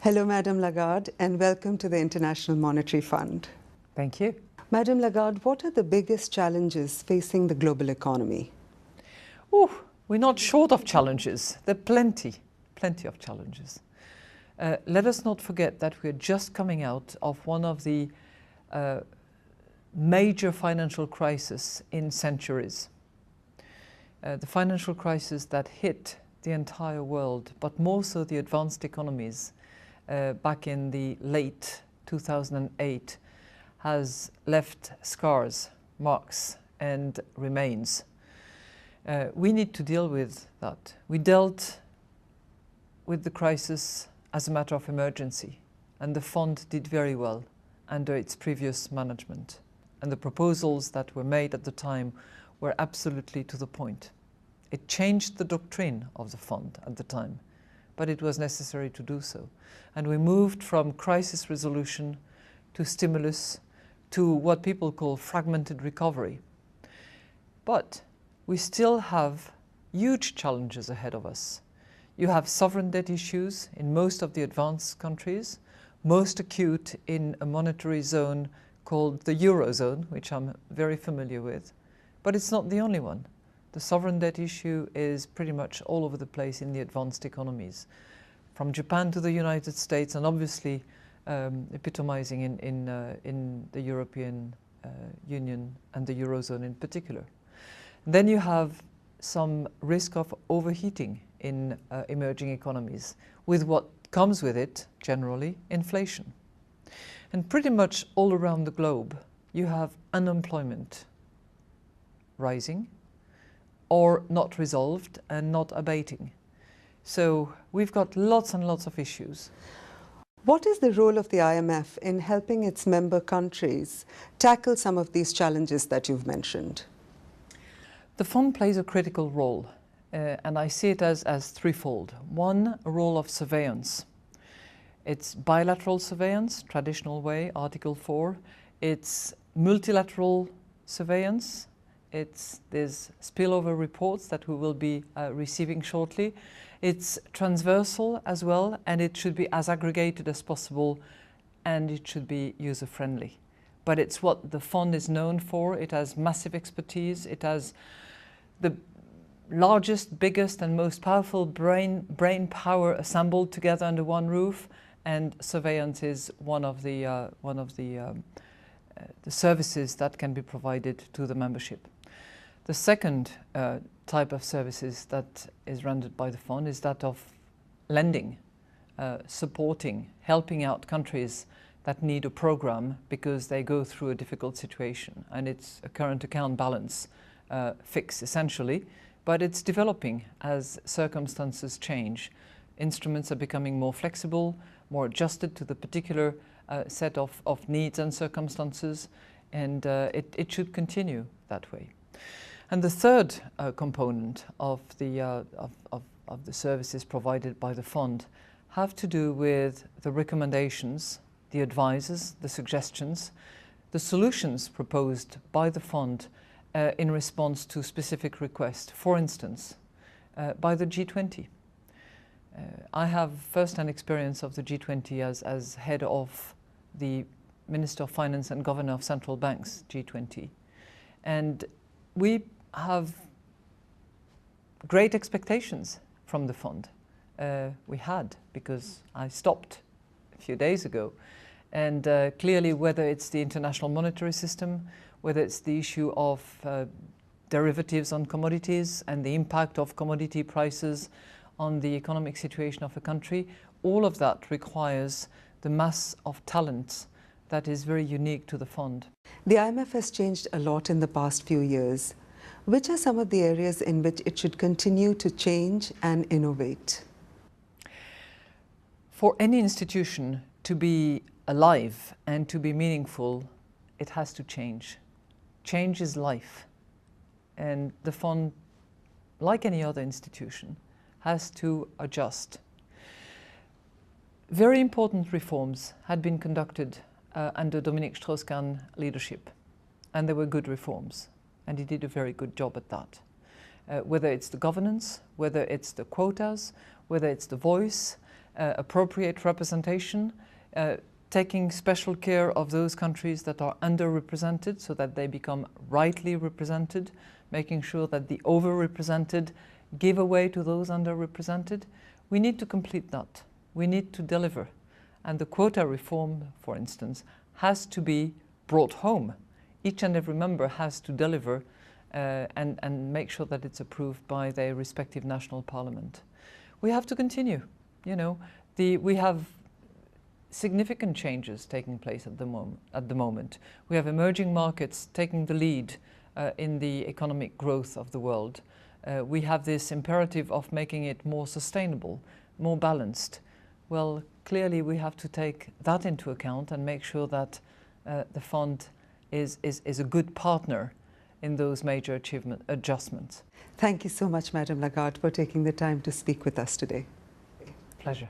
Hello, Madame Lagarde, and welcome to the International Monetary Fund. Thank you. Madame Lagarde, what are the biggest challenges facing the global economy? Oh, we're not short of challenges. There are plenty of challenges. Let us not forget that we're just coming out of one of the major financial crises in centuries. The financial crisis that hit the entire world, but more so the advanced economies back in the late 2008, has left scars, marks, and remains. We need to deal with that. We dealt with the crisis as a matter of emergency, and the fund did very well under its previous management. And the proposals that were made at the time were absolutely to the point. It changed the doctrine of the fund at the time, but it was necessary to do so. And we moved from crisis resolution to stimulus to what people call fragmented recovery. But we still have huge challenges ahead of us. You have sovereign debt issues in most of the advanced countries, most acute in a monetary zone called the Eurozone, which I'm very familiar with. But it's not the only one. The sovereign debt issue is pretty much all over the place in the advanced economies, from Japan to the United States, and obviously epitomizing in the European Union and the Eurozone in particular. Then you have some risk of overheating in emerging economies, with what comes with it, generally, inflation. And pretty much all around the globe, you have unemployment rising, or not resolved and not abating. So we've got lots and lots of issues. What is the role of the IMF in helping its member countries tackle some of these challenges that you've mentioned? The fund plays a critical role, and I see it as threefold. One, a role of surveillance. It's bilateral surveillance, traditional way, Article 4. It's multilateral surveillance. There's spillover reports that we will be receiving shortly. It's transversal as well, and it should be as aggregated as possible, and it should be user-friendly. But it's what the fund is known for. It has massive expertise. It has the largest, biggest, and most powerful brain power assembled together under one roof, and surveillance is one of the services that can be provided to the membership. The second type of services that is rendered by the fund is that of lending, supporting, helping out countries that need a program because they go through a difficult situation, and it's a current account balance fix essentially, but it's developing as circumstances change. Instruments are becoming more flexible, more adjusted to the particular set of needs and circumstances, and it should continue that way. And the third component of the services provided by the fund have to do with the recommendations, the advices, the suggestions, the solutions proposed by the fund in response to specific requests. For instance, by the G20. I have first-hand experience of the G20 as head of the Minister of Finance and Governor of Central Banks, G20. And we have great expectations from the fund. We had, because I stopped a few days ago. And clearly, whether it's the international monetary system, whether it's the issue of derivatives on commodities and the impact of commodity prices on the economic situation of a country, all of that requires the mass of talent that is very unique to the fund. The IMF has changed a lot in the past few years. Which are some of the areas in which it should continue to change and innovate? For any institution to be alive and to be meaningful, it has to change. Change is life. And the fund, like any other institution, has to adjust. Very important reforms had been conducted under Dominique Strauss-Kahn leadership, and they were good reforms, and he did a very good job at that. Whether it's the governance, whether it's the quotas, whether it's the voice, appropriate representation, taking special care of those countries that are underrepresented so that they become rightly represented, making sure that the overrepresented give away to those underrepresented. We need to complete that. We need to deliver. And the quota reform, for instance, has to be brought home. Each and every member has to deliver and make sure that it's approved by their respective national parliament. We have to continue. You know, we have significant changes taking place at the moment. We have emerging markets taking the lead in the economic growth of the world. We have this imperative of making it more sustainable, more balanced. Well, clearly we have to take that into account and make sure that the fund is a good partner in those major adjustments. Thank you so much, Madam Lagarde, for taking the time to speak with us today. Pleasure.